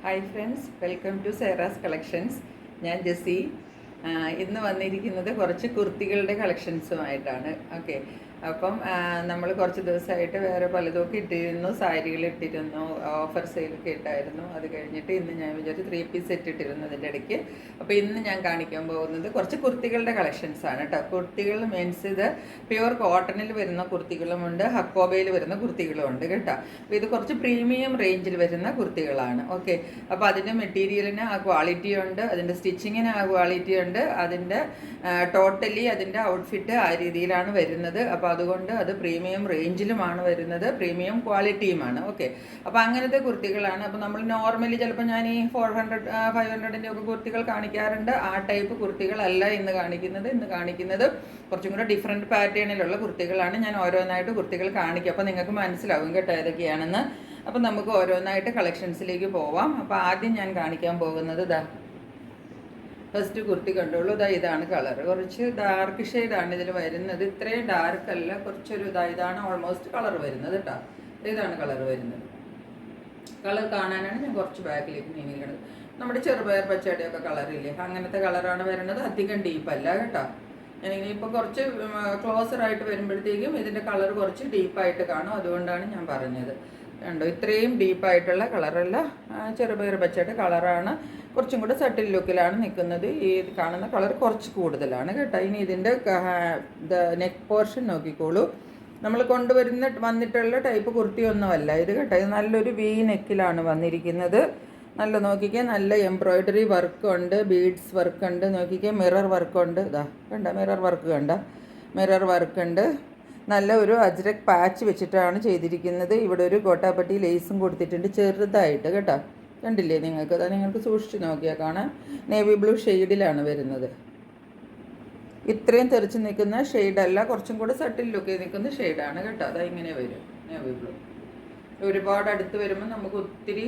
Hi friends, welcome to Sarah's collections. ഞാൻ ജെസ്സി. ഇന്ന് വന്നിരിക്കുന്നത് കുറച്ച് കുർത്തികളുടെ കളക്ഷൻസുമായിട്ടാണ്. ഓക്കെ, അപ്പം നമ്മൾ കുറച്ച് ദിവസമായിട്ട് വേറെ പലതൊക്കെ ഇട്ടിരുന്നു. സാരികൾ ഇട്ടിരുന്നു, ഓഫർ സെയിലൊക്കെ ഇട്ടായിരുന്നു. അത് കഴിഞ്ഞിട്ട് ഇന്ന് ഞാൻ വിചാരിച്ചു 3 പീസ് സെറ്റ് ഇട്ടിരുന്നു അതിൻ്റെ ഇടയ്ക്ക്. അപ്പോൾ ഇന്ന് ഞാൻ കാണിക്കാൻ പോകുന്നത് കുറച്ച് കുർത്തികളുടെ കളക്ഷൻസാണ് കേട്ടോ. കുർത്തികൾ മീൻസ് ഇത് പ്യുവർ കോട്ടണിൽ വരുന്ന കുർത്തികളുമുണ്ട്, ഹക്കോബയിൽ വരുന്ന കുർത്തികളുമുണ്ട് കേട്ടോ. അപ്പോൾ ഇത് കുറച്ച് പ്രീമിയം റേഞ്ചിൽ വരുന്ന കുർത്തികളാണ്. ഓക്കെ, അപ്പോൾ അതിൻ്റെ മെറ്റീരിയലിന് ആ ക്വാളിറ്റി ഉണ്ട്, അതിൻ്റെ സ്റ്റിച്ചിങ്ങിന് ആ ക്വാളിറ്റി ഉണ്ട്, അതിൻ്റെ ടോട്ടലി അതിൻ്റെ ഔട്ട്ഫിറ്റ് ആ രീതിയിലാണ് വരുന്നത്. അപ്പോൾ അതുകൊണ്ട് അത് പ്രീമിയം റേഞ്ചിലുമാണ് വരുന്നത്, പ്രീമിയം ക്വാളിറ്റിയുമാണ്. ഓക്കെ, അപ്പോൾ അങ്ങനത്തെ കുർത്തികളാണ്. അപ്പോൾ നമ്മൾ നോർമലി ചിലപ്പോൾ ഞാൻ ഈ 400 500ൻ്റെ ഒക്കെ കുർത്തികൾ കാണിക്കാറുണ്ട്. ആ ടൈപ്പ് കുർത്തികളല്ല ഇന്ന് കാണിക്കുന്നത് കുറച്ചും കൂടെ ഡിഫറെൻറ്റ് പാറ്റേണിലുള്ള കുർത്തികളാണ്. ഞാൻ ഓരോന്നായിട്ട് കുർത്തികൾ കാണിക്കും, അപ്പോൾ നിങ്ങൾക്ക് മനസ്സിലാവും കേട്ടോ ഏതൊക്കെയാണെന്ന്. അപ്പോൾ നമുക്ക് ഓരോന്നായിട്ട് കളക്ഷൻസിലേക്ക് പോവാം. അപ്പോൾ ആദ്യം ഞാൻ കാണിക്കാൻ പോകുന്നത് ഫസ്റ്റ് കുർത്തി കണ്ടോളൂ. ഇതാണ് കളർ, കുറച്ച് ഡാർക്ക് ഷെയ്ഡാണ് ഇതിൽ വരുന്നത്. ഇത്രയും ഡാർക്ക് അല്ല, കുറച്ചൊരു ഇതാണ് ഓൾമോസ്റ്റ് കളർ വരുന്നത് കേട്ടോ. ഇതാണ് കളർ വരുന്നത്. കളർ കാണാനാണ് ഞാൻ കുറച്ച് ബാക്കിലേക്ക് നീങ്ങിക്കുന്നത്. നമ്മുടെ ചെറുപയർ പച്ചടിയൊക്കെ കളറില്ലേ, അങ്ങനത്തെ കളറാണ് വരുന്നത്. അധികം ഡീപ്പല്ല കേട്ടോ. ഇനിയിപ്പോൾ കുറച്ച് ക്ലോസറായിട്ട് വരുമ്പോഴത്തേക്കും ഇതിൻ്റെ കളർ കുറച്ച് ഡീപ്പായിട്ട് കാണും, അതുകൊണ്ടാണ് ഞാൻ പറഞ്ഞത്. കണ്ടോ, ഇത്രയും ഡീപ്പായിട്ടുള്ള കളറല്ല, ചെറുപയർ പച്ചയുടെ കളറാണ്. കുറച്ചും കൂടെ സട്ടിൽ ലുക്കിലാണ് നിൽക്കുന്നത്. ഈ കാണുന്ന കളർ കുറച്ച് കൂടുതലാണ് കേട്ടോ. ഇനി ഇതിൻ്റെ നെക്ക് പോർഷൻ നോക്കിക്കോളൂ. നമ്മൾ വന്നിട്ടുള്ള ടൈപ്പ് കുർത്തിയൊന്നുമല്ല ഇത് കേട്ടോ. ഇത് നല്ലൊരു വി നെക്കിലാണ് വന്നിരിക്കുന്നത്. നല്ല നോക്കിക്കേ, നല്ല എംബ്രോയ്ഡറി വർക്കുണ്ട്, ബീഡ്സ് വർക്കുണ്ട്. നോക്കിക്കേ, മിറർ വർക്കുണ്ട്. കണ്ട മിറർ വർക്ക് ഉണ്ട്. നല്ല ഒരു അജ്രക് പാച്ച് വെച്ചിട്ടാണ് ചെയ്തിരിക്കുന്നത്. ഇവിടെ ഒരു ഗോട്ടാപ്പട്ടി ലേസും കൊടുത്തിട്ടുണ്ട് ചെറുതായിട്ട് കേട്ടോ. കണ്ടില്ലേ നിങ്ങൾക്ക് സൂക്ഷിച്ച് നോക്കിയാൽ കാണാം. നേവി ബ്ലൂ ഷെയ്ഡിലാണ് വരുന്നത്. ഇത്രയും തെറിച്ച് നിൽക്കുന്ന ഷെയ്ഡല്ല, കുറച്ചും കൂടെ സട്ടിൽ ലുക്കിൽ നിൽക്കുന്ന ഷെയ്ഡാണ് കേട്ടോ. ഇങ്ങനെ വരും നേവി ബ്ലൂ. ഒരുപാട് അടുത്ത് വരുമ്പോൾ നമുക്ക് ഒത്തിരി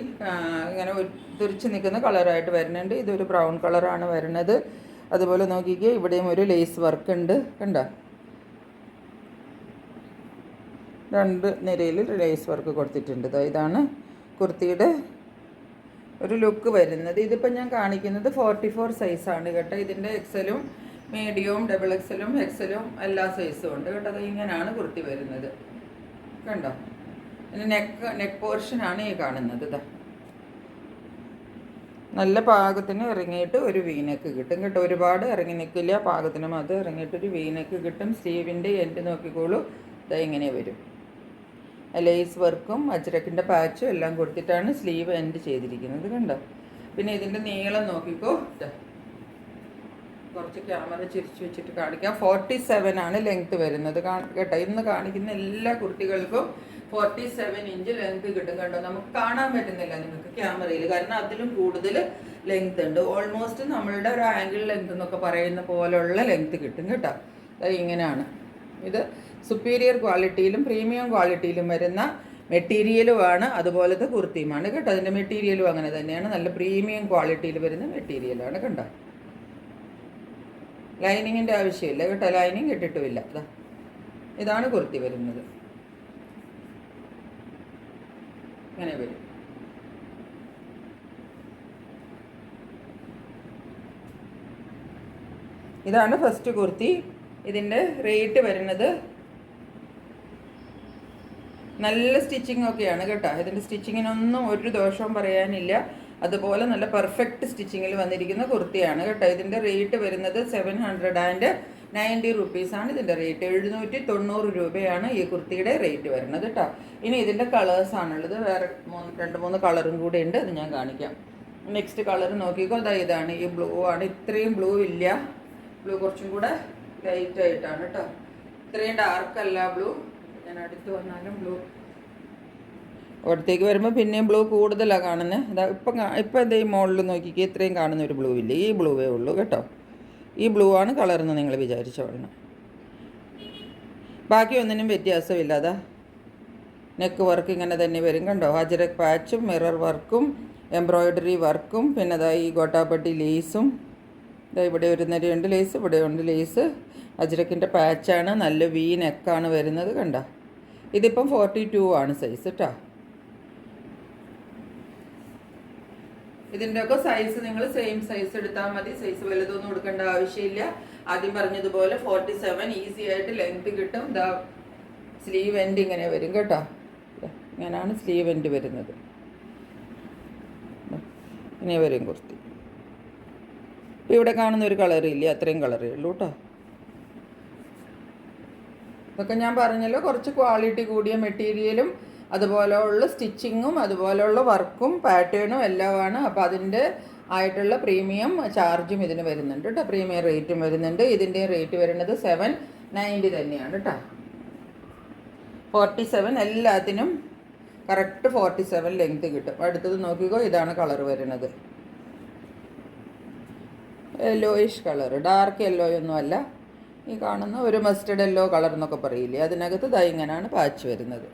ഇങ്ങനെ തെറിച്ച് നിൽക്കുന്ന കളറായിട്ട് വരുന്നുണ്ട്. ഇതൊരു ബ്രൗൺ കളറാണ് വരുന്നത്. അതുപോലെ നോക്കിക്കേ, ഇവിടെയും ഒരു ലേസ് വർക്ക് ഉണ്ട് കണ്ടോ. 2 നിരയിൽ ലേസ് വർക്ക് കൊടുത്തിട്ടുണ്ട്. ഇതാണ് കുർത്തിയുടെ ഒരു ലുക്ക് വരുന്നത്. ഇതിപ്പോൾ ഞാൻ കാണിക്കുന്നത് 44 സൈസാണ് കേട്ടോ. ഇതിൻ്റെ എക്സലും മീഡിയവും ഡബിൾ എക്സലും എല്ലാ സൈസും ഉണ്ട് കേട്ടോ. ഇങ്ങനെയാണ് കുർത്തി വരുന്നത് കണ്ടോ. പിന്നെ നെക്ക് പോർഷനാണ് ഈ കാണുന്നത്. നല്ല പാകത്തിന് ഇറങ്ങിയിട്ട് ഒരു വീനെക്ക് കിട്ടും കേട്ടോ. ഒരുപാട് ഇറങ്ങി നിൽക്കില്ല, പാകത്തിനും അത് ഇറങ്ങിയിട്ട് ഒരു വീനെക്ക് കിട്ടും. സ്ലീവിൻ്റെ എൻഡ് നോക്കിക്കോളൂ, ഇങ്ങനെ വരും. ലേസ് വർക്കും അജ്രക്കിൻ്റെ പാച്ചും എല്ലാം കൊടുത്തിട്ടാണ് സ്ലീവ് എൻഡ് ചെയ്തിരിക്കുന്നത് കണ്ടോ. പിന്നെ ഇതിൻ്റെ നീളം നോക്കിക്കോ, കുറച്ച് ക്യാമറ ചിരിച്ച് വെച്ചിട്ട് കാണിക്കാം. 47 ആണ് ലെങ്ത്ത് വരുന്നത് കേട്ടോ. ഇന്ന് കാണിക്കുന്ന എല്ലാ കുർത്തികൾക്കും 47 ഇഞ്ച് ലെങ്ത്ത് കിട്ടും കേട്ടോ. നമുക്ക് കാണാൻ പറ്റുന്നില്ല നിങ്ങൾക്ക് ക്യാമറയിൽ, കാരണം അതിലും കൂടുതൽ ലെങ്ത്ത് ഉണ്ട്. ഓൾമോസ്റ്റ് നമ്മളുടെ ഒരു ആംഗിൾ ലെങ്ത്ത് എന്നൊക്കെ പറയുന്ന പോലുള്ള ലെങ്ത്ത് കിട്ടും കേട്ടോ. ഇങ്ങനെയാണ് ഇത്. സുപ്പീരിയർ ക്വാളിറ്റിയിലും പ്രീമിയം ക്വാളിറ്റിയിലും വരുന്ന മെറ്റീരിയലുമാണ്, അതുപോലത്തെ കുർത്തിയുമാണ് കേട്ടോ. അതിൻ്റെ മെറ്റീരിയലും അങ്ങനെ തന്നെയാണ്, നല്ല പ്രീമിയം ക്വാളിറ്റിയിൽ വരുന്ന മെറ്റീരിയലാണ് കണ്ടോ. ലൈനിങ്ങിൻ്റെ ആവശ്യമില്ല കേട്ടോ, ലൈനിങ് ഇട്ടിട്ടുമില്ല. ഇതാണ് കുർത്തി വരുന്നത്. ഇങ്ങനെ വരും. ഇതാണ് ഫസ്റ്റ് കുർത്തി. ഇതിൻ്റെ റേറ്റ് വരുന്നത് നല്ല സ്റ്റിച്ചിങ് ഒക്കെയാണ് കേട്ടോ. ഇതിൻ്റെ സ്റ്റിച്ചിങ്ങിനൊന്നും ഒരു ദോഷവും പറയാനില്ല. അതുപോലെ നല്ല പെർഫെക്റ്റ് സ്റ്റിച്ചിങ്ങിൽ വന്നിരിക്കുന്ന കുർത്തിയാണ് കേട്ടോ. ഇതിൻ്റെ റേറ്റ് വരുന്നത് 790 റുപ്പീസാണ് ഇതിൻ്റെ റേറ്റ്. 790 രൂപയാണ് ഈ കുർത്തിയുടെ റേറ്റ് വരുന്നത് കേട്ടോ. ഇനി ഇതിൻ്റെ കളേഴ്സാണുള്ളത്, വേറെ 2-3 കളറും കൂടെ ഉണ്ട്, അത് ഞാൻ കാണിക്കാം. നെക്സ്റ്റ് കളർ നോക്കിക്കോ, ഇതാണ്. ഈ ബ്ലൂ ആണ്. ഇത്രയും ബ്ലൂ ഇല്ല, ബ്ലൂ കുറച്ചും കൂടെ ലൈറ്റായിട്ടാണ് കേട്ടോ. ഇത്രയും ഡാർക്കല്ല ബ്ലൂ. ഞാൻ അടുത്ത് വന്നാലും ബ്ലൂ അവിടത്തേക്ക് വരുമ്പോൾ പിന്നെയും ബ്ലൂ കൂടുതലാണ് കാണുന്നത്. ഇപ്പം എന്താ ഈ മോളിൽ നോക്കിക്കേ, ഇത്രയും കാണുന്ന ഒരു ബ്ലൂ ഇല്ല, ഈ ബ്ലൂവേ ഉള്ളൂ കേട്ടോ. ഈ ബ്ലൂ ആണ് കളറെന്ന് നിങ്ങൾ വിചാരിച്ചോളണം. ബാക്കി ഒന്നിനും വ്യത്യാസമില്ല. നെക്ക് വർക്ക് ഇങ്ങനെ തന്നെ വരും കണ്ടോ. അജ്രക് പാച്ചും മിറർ വർക്കും എംബ്രോയ്ഡറി വർക്കും പിന്നെ ഈ ഗോട്ടാപ്പട്ടി ലേസും. ഇവിടെ ഒരു നിരയുണ്ട് ലേസ്, ഇവിടെ ഉണ്ട് ലേസ്. അജ്രക്കിൻ്റെ പാച്ചാണ്, നല്ല വി നെക്കാണ് വരുന്നത് കണ്ടോ. ഇതിപ്പം 42 ആണ് സൈസ് കേട്ടോ. ഇതിൻ്റെയൊക്കെ സൈസ് നിങ്ങൾ സെയിം സൈസ് എടുത്താൽ മതി. സൈസ് വലുതൊന്നും എടുക്കേണ്ട ആവശ്യമില്ല. ആദ്യം പറഞ്ഞതുപോലെ 47 ഈസി ആയിട്ട് ലെങ്ത് കിട്ടും. ദാ സ്ലീവ് എൻഡ് ഇങ്ങനെ വരും കേട്ടോ. ഇങ്ങനെയാണ് സ്ലീവ് എൻഡ് വരുന്നത്. ഇങ്ങനെ വരും കുർത്തി. ഇപ്പോൾ ഇവിടെ കാണുന്ന ഒരു കളറില്ലേ, അത്രയും കളറേ ഉള്ളൂ കേട്ടോ. ഇതൊക്കെ ഞാൻ പറഞ്ഞല്ലോ, കുറച്ച് ക്വാളിറ്റി കൂടിയ മെറ്റീരിയലും അതുപോലെയുള്ള സ്റ്റിച്ചിങ്ങും അതുപോലെയുള്ള വർക്കും പാറ്റേണും എല്ലാമാണ്. അപ്പോൾ അതിൻ്റെ ആയിട്ടുള്ള പ്രീമിയം ചാർജും ഇതിന് വരുന്നുണ്ട് കേട്ടോ. പ്രീമിയം റേറ്റും വരുന്നുണ്ട്. ഇതിൻ്റെ റേറ്റ് വരുന്നത് 790 തന്നെയാണ് കേട്ടോ. 47 എല്ലാത്തിനും കറക്റ്റ് 47 ലെങ്ത് കിട്ടും. അടുത്തത് നോക്കിക്കോ, ഇതാണ് കളർ വരുന്നത്. യെല്ലോയിഷ് കളർ, ഡാർക്ക് യെല്ലോയൊന്നും അല്ല. ഈ കാണുന്ന ഒരു മസ്റ്റർഡ് യെല്ലോ കളർ എന്നൊക്കെ പറയില്ലേ, അതിനകത്ത് ദാ ഇങ്ങനെയാണ് പാച്ച് വരുന്നത്.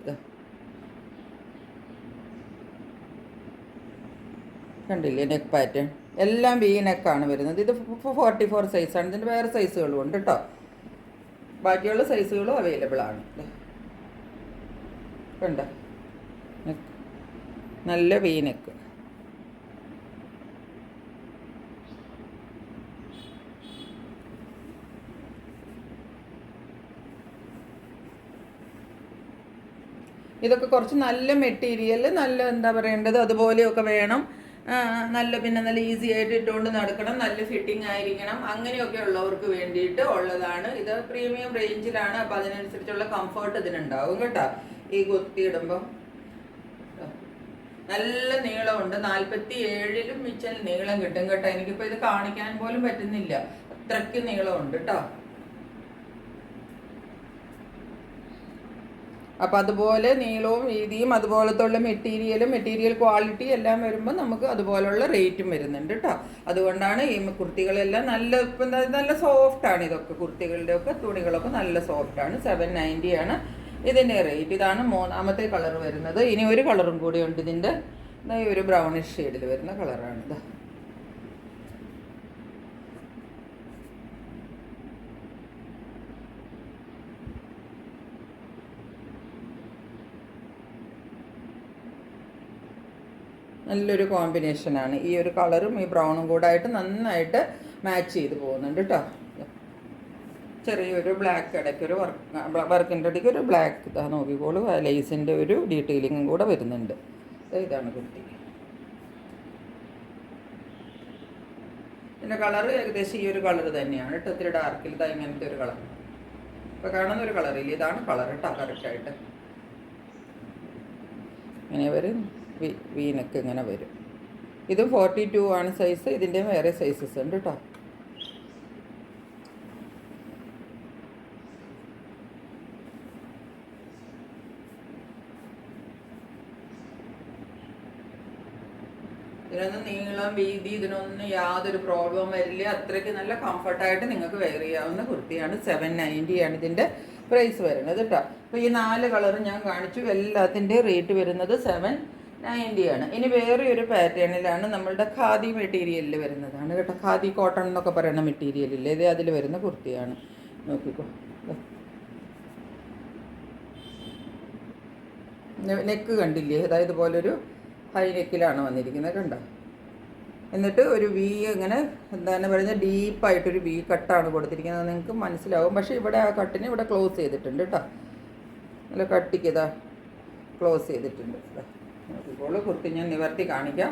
കണ്ടില്ലേ നെക്ക് പാറ്റേൺ എല്ലാം വി നെക്കാണ് വരുന്നത്. ഇത് 44 സൈസാണ്. ഇതിൻ്റെ വേറെ സൈസുകളും ഉണ്ട് കേട്ടോ. ബാക്കിയുള്ള സൈസുകളും അവൈലബിൾ ആണ്. കണ്ടോ നെക്ക്, നല്ല വി നെക്ക്. ഇതൊക്കെ കുറച്ച് നല്ല മെറ്റീരിയൽ, നല്ല എന്താ പറയേണ്ടത് അതുപോലെയൊക്കെ വേണം. നല്ല ഈസി ആയിട്ട് ഇട്ടുകൊണ്ട് നടക്കണം, നല്ല ഫിറ്റിംഗ് ആയിരിക്കണം. അങ്ങനെയൊക്കെ ഉള്ളവർക്ക് വേണ്ടിയിട്ട് ഉള്ളതാണ്. ഇത് പ്രീമിയം റേഞ്ചിലാണ്. അപ്പം അതിനനുസരിച്ചുള്ള കംഫർട്ട് ഇതിനുണ്ടാവും കേട്ടോ. ഈ കുർത്തി ഇടുമ്പം നല്ല നീളമുണ്ട്. 47 മിച്ചൽ നീളം കിട്ടും കേട്ടോ. എനിക്കിപ്പോൾ ഇത് കാണിക്കാൻ പോലും പറ്റുന്നില്ല, അത്രയ്ക്ക് നീളമുണ്ട് കേട്ടോ. അപ്പോൾ അതുപോലെ നീളവും വീതിയും അതുപോലത്തെ ഉള്ള മെറ്റീരിയൽ ക്വാളിറ്റി എല്ലാം വരുമ്പോൾ നമുക്ക് അതുപോലുള്ള റേറ്റും വരുന്നുണ്ട് കേട്ടോ. അതുകൊണ്ടാണ് ഈ കുർത്തികളെല്ലാം നല്ല സോഫ്റ്റാണ്. ഇതൊക്കെ കുർത്തികളുടെയൊക്കെ തുണികളൊക്കെ നല്ല സോഫ്റ്റാണ്. 790 ആണ് ഇതിൻ്റെ റേറ്റ്. ഇതാണ് മൂന്നാമത്തെ കളർ വരുന്നത്. ഇനി ഒരു കളറും കൂടി ഉണ്ട് ഇതിൻ്റെ. ഈ ഒരു ബ്രൗണിഷ് ഷെയ്ഡിൽ വരുന്ന കളറാണിത്. നല്ലൊരു കോമ്പിനേഷനാണ്. ഈ ഒരു കളറും ഈ ബ്രൗണും കൂടെ ആയിട്ട് നന്നായിട്ട് മാച്ച് ചെയ്ത് പോകുന്നുണ്ട് കേട്ടോ. ചെറിയൊരു ബ്ലാക്ക് ഇടയ്ക്കൊരു വർക്കിൻ്റെ ഇടയ്ക്ക് ഒരു ബ്ലാക്ക് ഇതാ നോക്കിക്കോളൂ. ലേസിൻ്റെ ഒരു ഡീറ്റെയിലിങ്ങും കൂടെ വരുന്നുണ്ട്. ഇതാണ് കുർത്തി. ഇതിൻ്റെ കളർ ഏകദേശം ഈ ഒരു കളർ തന്നെയാണ് കേട്ടോ. ഇത്തിരി ഡാർക്കിൽ ഇതാ ഇങ്ങനത്തെ ഒരു കളർ. ഇപ്പോൾ കാണുന്ന ഒരു കളറില്ല, ഇതാണ് കളർ കേട്ടോ കറക്റ്റായിട്ട്. ഇങ്ങനെ വരും, വീനക്ക് ഇങ്ങനെ വരും. ഇതും 42 ആണ് സൈസ്. ഇതിൻ്റെ വേറെ സൈസസ് ഉണ്ട് കേട്ടോ. ഇതിനൊന്നും നീളം വീതി ഇതിനൊന്നും യാതൊരു പ്രോബ്ലം വരില്ല. അത്രയ്ക്ക് നല്ല കംഫർട്ടായിട്ട് നിങ്ങൾക്ക് വെയർ ചെയ്യാവുന്ന കുർത്തിയാണ്. 790 ആണ് ഇതിൻ്റെ പ്രൈസ് വരുന്നത് കേട്ടോ. അപ്പോൾ ഈ 4 കളറും ഞാൻ കാണിച്ചു. എല്ലാത്തിൻ്റെ റേറ്റ് വരുന്നത് 790 ആണ്. ഇനി വേറെ ഒരു പാറ്റേണിലാണ് നമ്മളുടെ ഖാദി മെറ്റീരിയലിൽ വരുന്നതാണ് കേട്ടോ. ഖാദി കോട്ടൺ എന്നൊക്കെ പറയുന്ന മെറ്റീരിയലില്ലേ, ഇത് അതിൽ വരുന്ന കുർത്തിയാണ്. നോക്കിക്കോ, നെക്ക് കണ്ടില്ലേ, അതായത് പോലൊരു ഹൈ നെക്കിലാണ് വന്നിരിക്കുന്നത് കണ്ടോ. എന്നിട്ട് ഒരു വി ഇങ്ങനെ എന്താണ് പറയുന്നത്, ഡീപ്പായിട്ടൊരു വി കട്ടാണ് കൊടുത്തിരിക്കുന്നത്. നിങ്ങൾക്ക് മനസ്സിലാവും. പക്ഷേ ഇവിടെ ആ കട്ടിന് ഇവിടെ ക്ലോസ് ചെയ്തിട്ടുണ്ട് കേട്ടോ. നല്ല കട്ടിക്ക് ഇതാ ക്ലോസ് ചെയ്തിട്ടുണ്ട്. ഇപ്പോൾ കുർത്തി ഞാൻ നിവർത്തി കാണിക്കാം.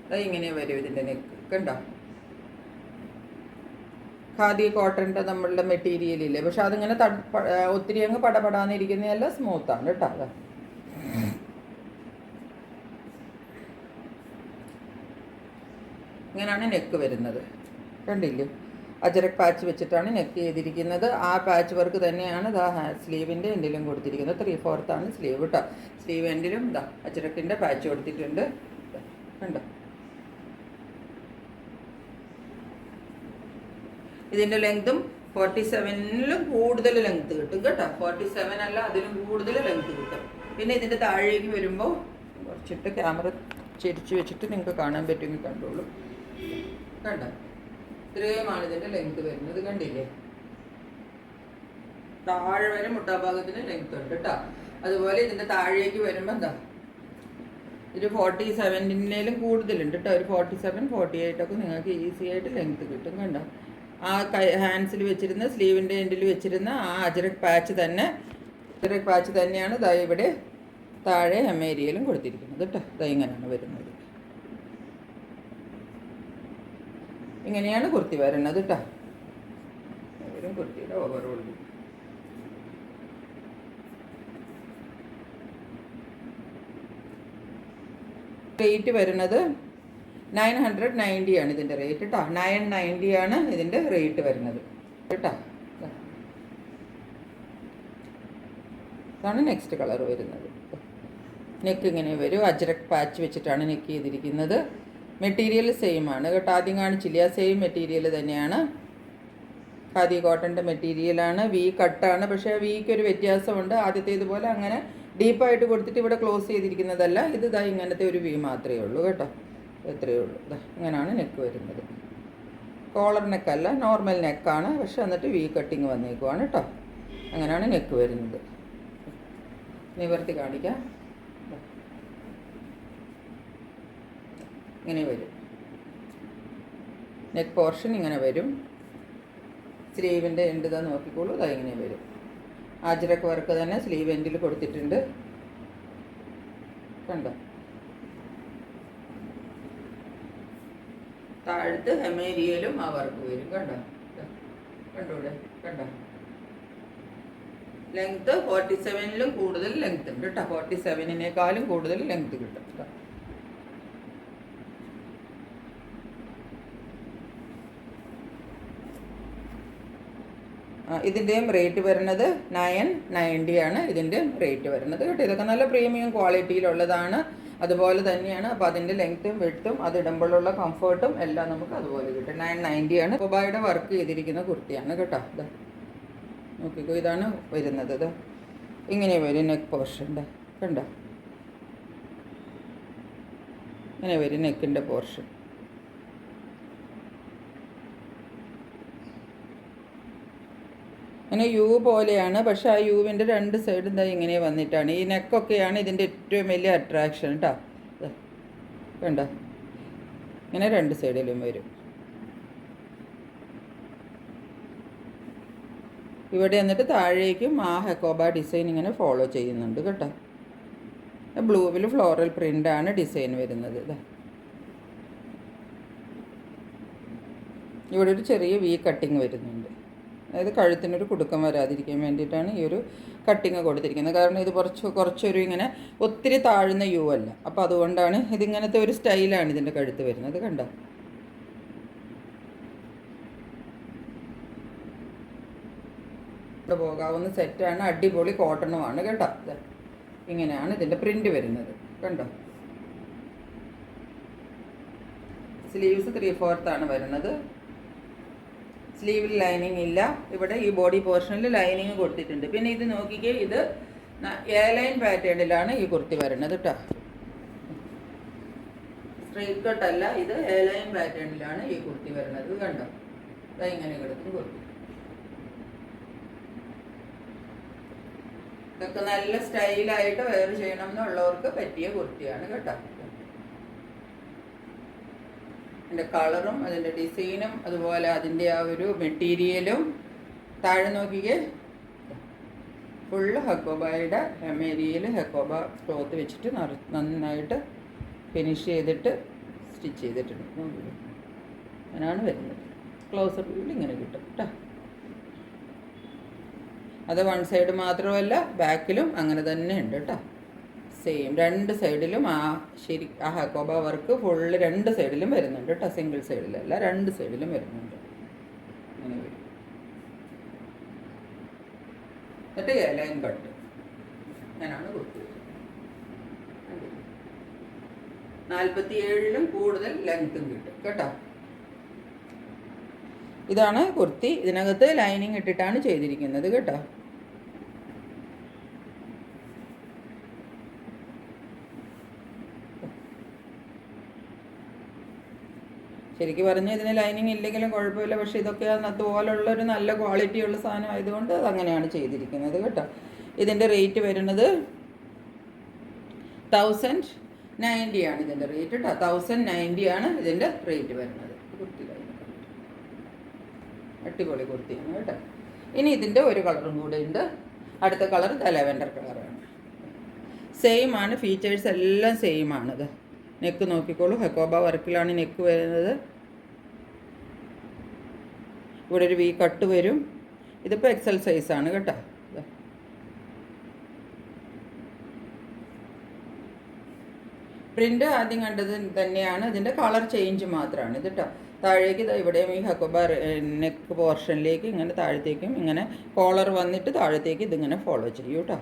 അത് ഇങ്ങനെ വരും ഇതിൻ്റെ നെക്ക് കണ്ടോ. ഖാദി കോട്ടൻ്റെ നമ്മളുടെ മെറ്റീരിയലില്ലേ, പക്ഷെ അതിങ്ങനെ ഒത്തിരി അങ്ങ് പടപടാന്നിരിക്കുന്നതല്ല, സ്മൂത്താണ് കേട്ടോ. അതാ ഇങ്ങനെയാണ് നെക്ക് വരുന്നത്. കണ്ടില്ലേ, അജരക് പാച്ച് വെച്ചിട്ടാണ് നെക്ക് ചെയ്തിരിക്കുന്നത്. ആ പാച്ച് വർക്ക് തന്നെയാണ് ഇതാ സ്ലീവിൻ്റെ എൻഡിലും കൊടുത്തിരിക്കുന്നത്. 3/4 ആണ് സ്ലീവ് കേട്ടോ. സ്ലീവ് എൻഡിലും ഇതാ അജരക്കിൻ്റെ പാച്ച് കൊടുത്തിട്ടുണ്ട് കണ്ടോ. ഇതിൻ്റെ ലെങ്തും 47-ലും കൂടുതൽ ലെങ്ത് കിട്ടും കേട്ടോ. 47 അല്ല, അതിലും കൂടുതൽ ലെങ്ത് കിട്ടും. പിന്നെ ഇതിൻ്റെ താഴേക്ക് വരുമ്പോൾ കുറച്ചിട്ട് ക്യാമറ ചെരിച്ച് വെച്ചിട്ട് നിങ്ങൾക്ക് കാണാൻ പറ്റുമെങ്കിൽ കണ്ടോളൂ. കണ്ടോ, ഇത്രയുമാണ് ഇതിൻ്റെ ലെങ്ത് വരുന്നത്. കണ്ടില്ലേ, താഴെ വരെ മുട്ടാഭാഗത്തിന് ലെങ്ത് ഉണ്ട് കേട്ടോ. അതുപോലെ ഇതിൻ്റെ താഴേക്ക് വരുമ്പോൾ എന്താ ഒരു 47-ലും കൂടുതലുണ്ട് കേട്ടോ. ഒരു 47, 48 ഒക്കെ നിങ്ങൾക്ക് ഈസി ആയിട്ട് ലെങ്ത് കിട്ടും. കണ്ടോ, ആ ഹാൻഡ്സിൽ വെച്ചിരുന്ന സ്ലീവിൻ്റെ എൻഡിൽ വെച്ചിരുന്ന ആ അജ്രക് പാച്ച് തന്നെയാണ് ദാ ഇവിടെ താഴെ ഹെമേരിയയിലും കൊടുത്തിരിക്കുന്നത് കേട്ടോ. ദാ ഇങ്ങനെയാണ് വരുന്നത്. ഇങ്ങനെയാണ് കുർത്തി വരുന്നത് കേട്ടോ. കുർത്തിയുടെ ഓവറോൾ റേറ്റ് വരുന്നത് 990 ആണ് ഇതിൻ്റെ റേറ്റ് കേട്ടോ. 990 ആണ് ഇതിൻ്റെ റേറ്റ് വരുന്നത് കേട്ടോ. ഇതാണ് നെക്സ്റ്റ് കളർ വരുന്നത്. നെക്ക് ഇങ്ങനെ വരും. അജ്രക് പാച്ച് വെച്ചിട്ടാണ് നെക്ക് ചെയ്തിരിക്കുന്നത്. മെറ്റീരിയൽ സെയിം ആണ് കേട്ടോ. ആദ്യം കാണിച്ചില്ല, സെയിം മെറ്റീരിയൽ തന്നെയാണ്. ഖാദി കോട്ടൻ്റെ മെറ്റീരിയലാണ്. വി കട്ടാണ്, പക്ഷേ വിക്ക് ഒരു വ്യത്യാസമുണ്ട്. ആദ്യത്തേതുപോലെ അങ്ങനെ ഡീപ്പായിട്ട് കൊടുത്തിട്ട് ഇവിടെ ക്ലോസ് ചെയ്തിരിക്കുന്നതല്ല. ഇത് ഇതാ ഇങ്ങനത്തെ ഒരു വി മാത്രമേ ഉള്ളൂ കേട്ടോ. എത്രയേ ഉള്ളൂ. ഇതാ ഇങ്ങനെയാണ് നെക്ക് വരുന്നത്. കോളർ നെക്കല്ല, നോർമൽ നെക്കാണ്. പക്ഷെ എന്നിട്ട് വി കട്ടിങ് വന്നേക്കുവാണ് കേട്ടോ. അങ്ങനെയാണ് നെക്ക് വരുന്നത്. നിവർത്തി കാണിക്കാം. ഇങ്ങനെ വരും. നെക്ക് പോർഷൻ ഇങ്ങനെ വരും. സ്ലീവിൻ്റെ എൻഡ് ഇതാ നോക്കിക്കോളൂ. ഇതാ ഇങ്ങനെ വരും. അജ്രക് വർക്ക് തന്നെ സ്ലീവ് എൻഡിൽ കൊടുത്തിട്ടുണ്ട്. കണ്ടോ, താഴത്ത് ഹെമേരിയയിലും ആ വർക്ക് വരും. കണ്ടോ, കണ്ടൂടെ, കണ്ടോ. ലെങ്ത്ത് 47-ലും കൂടുതൽ ലെങ്ത് ഉണ്ട് കേട്ടോ. 47-നേക്കാളും കൂടുതൽ ലെങ്ത് കിട്ടും കേട്ടോ. ഇതിൻ്റെയും റേറ്റ് വരുന്നത് 990 ആണ് ഇതിൻ്റെയും റേറ്റ് വരുന്നത് കേട്ടോ. ഇതൊക്കെ നല്ല പ്രീമിയം ക്വാളിറ്റിയിലുള്ളതാണ്. അതുപോലെ തന്നെയാണ്. അപ്പോൾ അതിൻ്റെ ലെങ്ത്തും വിഡ്ത്തും അത് ഇടുമ്പോഴുള്ള കംഫർട്ടും എല്ലാം നമുക്ക് അതുപോലെ കിട്ടും. 990 ആണ്. കൊബായുടെ വർക്ക് ചെയ്തിരിക്കുന്ന കുർത്തിയാണ് കേട്ടോ. ഇതാ നോക്കിക്കോ, ഇതാണ് വരുന്നത്. ഇത് ഇങ്ങനെ വരും നെക്ക് പോർഷൻ്റെ. കണ്ടോ, ഇങ്ങനെ വരും നെക്കിൻ്റെ പോർഷൻ. അങ്ങനെ യു പോലെയാണ്. പക്ഷേ ആ യുവിൻ്റെ രണ്ട് സൈഡും എന്താ ഇങ്ങനെ വന്നിട്ടാണ്. ഈ നെക്കൊക്കെയാണ് ഇതിൻ്റെ ഏറ്റവും വലിയ അട്രാക്ഷൻ കേട്ടോ. കണ്ടോ, ഇങ്ങനെ രണ്ട് സൈഡിലും വരും. ഇവിടെ എന്നിട്ട് താഴേക്കും ആ ഹെക്കോബ ഡിസൈൻ ഇങ്ങനെ ഫോളോ ചെയ്യുന്നുണ്ട് കേട്ടോ. ബ്ലൂവിൽ ഫ്ലോറൽ പ്രിൻ്റാണ് ഡിസൈൻ വരുന്നത്. ഇതാ ഇവിടെ ഒരു ചെറിയ വി കട്ടിങ് വരുന്നുണ്ട്. അതായത് കഴുത്തിനൊരു കുടുക്കം വരാതിരിക്കാൻ വേണ്ടിയിട്ടാണ് ഈ ഒരു കട്ടിങ് കൊടുത്തിരിക്കുന്നത്. കാരണം ഇത് കുറച്ചൊരു ഇങ്ങനെ ഒത്തിരി താഴ്ന്ന യു അല്ല. അപ്പോൾ അതുകൊണ്ടാണ് ഇതിങ്ങനത്തെ ഒരു സ്റ്റൈലാണ് ഇതിൻ്റെ കഴുത്ത് വരുന്നത്. കണ്ടോ, ഇവിടെ പോകാവുന്ന സെറ്റാണ്. അടിപൊളി കോട്ടണുമാണ് കേട്ടോ. ഇങ്ങനെയാണ് ഇതിൻ്റെ പ്രിൻ്റ് വരുന്നത്. കണ്ടോ, സ്ലീവ്സ് 3/4 ആണ് വരുന്നത്. സ്ലീവിൽ ലൈനിങ് ഇല്ല. ഇവിടെ ഈ ബോഡി പോർഷനിൽ ലൈനിങ് കൊടുത്തിട്ടുണ്ട്. പിന്നെ ഇത് നോക്കിക്കേ, ഇത് എ ലൈൻ പാറ്റേണിലാണ് ഈ കുർത്തി വരുന്നത് കേട്ടോ. സ്ട്രെയിറ്റ് കട്ടല്ല, ഇത് എ ലൈൻ പാറ്റേണിലാണ് ഈ കുർത്തി വരുന്നത്. കണ്ടോ, ഇങ്ങനെ കിടക്കും കുർത്തി. ഇതൊക്കെ നല്ല സ്റ്റൈലായിട്ട് വെയർ ചെയ്യണം എന്നുള്ളവർക്ക് പറ്റിയ കുർത്തിയാണ് കേട്ടോ. അതിൻ്റെ കളറും അതിൻ്റെ ഡിസൈനും അതുപോലെ അതിൻ്റെ ആ ഒരു മെറ്റീരിയലും. താഴെ നോക്കിക്കേ, ഫുള്ള് ഹെക്കോബയുടെ ഹെമേരിയയിൽ ഹെക്കോബ ക്ലോത്ത് വെച്ചിട്ട് നന്നായിട്ട് ഫിനിഷ് ചെയ്തിട്ട് സ്റ്റിച്ച് ചെയ്തിട്ടുണ്ട്. അങ്ങനെയാണ് വരുന്നത്. ക്ലോസപ്പ് വ്യൂ ഇങ്ങനെ കിട്ടും കേട്ടോ. അത് വൺ സൈഡ് മാത്രമല്ല, ബാക്കിലും അങ്ങനെ തന്നെ ഉണ്ട് കേട്ടോ. സെയിം രണ്ട് സൈഡിലും ആ ഹെക്കോബ വർക്ക് ഫുള്ള് രണ്ട് സൈഡിലും വരുന്നുണ്ട് കേട്ടോ. സിംഗിൾ സൈഡിലല്ല, രണ്ട് സൈഡിലും വരുന്നുണ്ട്. അങ്ങനെ വരും. എന്നിട്ട് എ ലൈൻ കട്ട്. ഞാനാണ് കുർത്തി. 47-ലും കൂടുതൽ ലെങ്ത്തും കിട്ടും കേട്ടോ. ഇതാണ് കുർത്തി. ഇതിനകത്ത് ലൈനിങ് ഇട്ടിട്ടാണ് ചെയ്തിരിക്കുന്നത് കേട്ടോ. ശരിക്കും പറഞ്ഞാൽ ഇതിന് ലൈനിങ് ഇല്ലെങ്കിലും കുഴപ്പമില്ല. പക്ഷേ ഇതൊക്കെ അതുപോലുള്ളൊരു നല്ല ക്വാളിറ്റിയുള്ള സാധനം ആയതുകൊണ്ട് അതങ്ങനെയാണ് ചെയ്തിരിക്കുന്നത് കേട്ടോ. ഇതിൻ്റെ റേറ്റ് വരുന്നത് 90 ആണ് ഇതിൻ്റെ റേറ്റ് കേട്ടോ. 1090 ആണ് ഇതിൻ്റെ റേറ്റ് വരുന്നത്. കുർത്തി അടിപൊളി കുർത്തിയാണ് കേട്ടോ. ഇനി ഇതിൻ്റെ ഒരു കളറും കൂടെ ഉണ്ട്. അടുത്ത കളർ ലാവെൻഡർ കളറാണ്. സെയിം ആണ്, ഫീച്ചേഴ്സ് എല്ലാം സെയിം ആണിത്. നെക്ക് നോക്കിക്കോളൂ, ഹെക്കോബ വർക്കിലാണ് നെക്ക് വരുന്നത്. ഇവിടെ ഒരു വി കട്ട് വരും. ഇതിപ്പോൾ എക്സൽ സൈസാണ് കേട്ടോ. പ്രിൻ്റ് ആദ്യം കണ്ടത് തന്നെയാണ്, ഇതിൻ്റെ കളർ ചേഞ്ച് മാത്രമാണ് ഇത് കേട്ടോ. താഴേക്ക് ഇവിടെയും ഈ ഹക്കോബ നെക്ക് പോർഷനിലേക്ക് ഇങ്ങനെ താഴത്തേക്കും ഇങ്ങനെ കോളർ വന്നിട്ട് താഴത്തേക്ക് ഇതിങ്ങനെ ഫോളോ ചെയ്യൂ കേട്ടോ.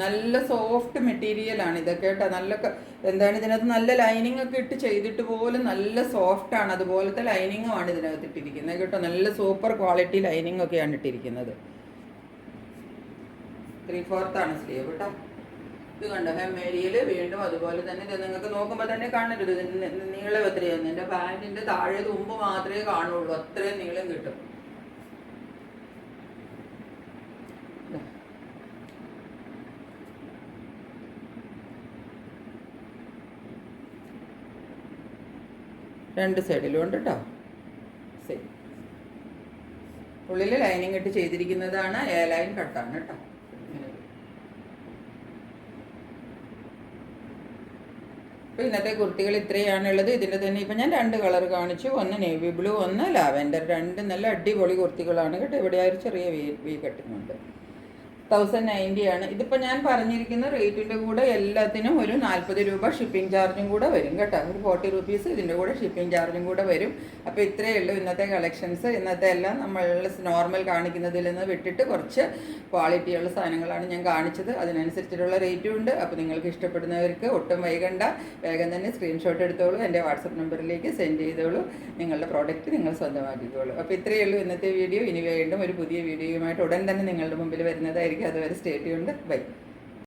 നല്ല സോഫ്റ്റ് മെറ്റീരിയലാണ് ഇതൊക്കെ കേട്ടോ. നല്ല എന്താണ് ഇതിനകത്ത് നല്ല ലൈനിങ് ഒക്കെ ഇട്ട് ചെയ്തിട്ട് പോലും നല്ല സോഫ്റ്റാണ്. അതുപോലത്തെ ലൈനിങ്ങുമാണ് ഇതിനകത്ത് ഇട്ടിരിക്കുന്നത് കേട്ടോ. നല്ല സൂപ്പർ ക്വാളിറ്റി ലൈനിങ് ഒക്കെയാണ് ഇട്ടിരിക്കുന്നത്. 3/4 ആണ് സ്ലീവ് കേട്ടോ. ഇത് കണ്ടോ, ഹെമ്മേരിയിൽ വീണ്ടും അതുപോലെ തന്നെ ഇത് നിങ്ങൾക്ക് നോക്കുമ്പോൾ തന്നെ കാണരുത് ഇതിന് നീളം എത്രയാണ്. എൻ്റെ പാൻറ്റിൻ്റെ താഴെ തുമ്പ് മാത്രമേ കാണുള്ളൂ, അത്രയും നീളം കിട്ടും. രണ്ട് സൈഡിലും ഉണ്ട് കേട്ടോ. സെയിം ഉള്ളിൽ ലൈനിങ് ഇട്ട് ചെയ്തിരിക്കുന്നതാണ്. എ ലൈൻ കട്ടാണ് കേട്ടോ. അപ്പോൾ ഇന്നത്തെ കുർത്തികൾ ഇത്രയാണുള്ളത്. ഇതിൻ്റെ തന്നെ ഇപ്പം ഞാൻ 2 കളർ കാണിച്ചു. ഒന്ന് നേവി ബ്ലൂ, ഒന്ന് ലാവെൻഡർ. 2 നല്ല അടിപൊളി കുർത്തികളാണ് കേട്ടോ. ഇവിടെ ആ ഒരു ചെറിയ വി കട്ടിങ് ഉണ്ട്. 1090 ആണ്. ഇതിപ്പോൾ ഞാൻ പറഞ്ഞിരിക്കുന്ന റേറ്റിൻ്റെ കൂടെ എല്ലാത്തിനും ഒരു 40 രൂപ ഷിപ്പിംഗ് ചാർജും കൂടെ വരും കേട്ടോ. ഒരു 40 റുപ്പീസ് ഇതിൻ്റെ കൂടെ ഷിപ്പിംഗ് ചാർജും കൂടെ വരും. അപ്പോൾ ഇത്രയേ ഉള്ളൂ ഇന്നത്തെ കളക്ഷൻസ്. ഇന്നത്തെ എല്ലാം നമ്മൾ നോർമൽ കാണിക്കുന്നതിൽ നിന്ന് വിട്ടിട്ട് കുറച്ച് ക്വാളിറ്റിയുള്ള സാധനങ്ങളാണ് ഞാൻ കാണിച്ചത്. അതിനനുസരിച്ചിട്ടുള്ള റേറ്റും ഉണ്ട്. അപ്പോൾ നിങ്ങൾക്ക് ഇഷ്ടപ്പെടുന്നവർക്ക് ഒട്ടും വൈകണ്ട, വേഗം തന്നെ സ്ക്രീൻഷോട്ട് എടുത്തോളൂ, എൻ്റെ വാട്സപ്പ് നമ്പറിലേക്ക് സെൻഡ് ചെയ്തോളൂ. നിങ്ങളുടെ പ്രോഡക്റ്റ് നിങ്ങൾ സ്വന്തമാക്കിക്കോളൂ. അപ്പോൾ ഇത്രയേ ഉള്ളൂ ഇന്നത്തെ വീഡിയോ. ഇനി വീണ്ടും ഒരു പുതിയ വീഡിയോയുമായിട്ട് ഉടൻ തന്നെ നിങ്ങളുടെ മുമ്പിൽ വരുന്നതായിരിക്കും. അതുവരെ സ്റ്റേ ട്യൂൺഡ്. ബൈ.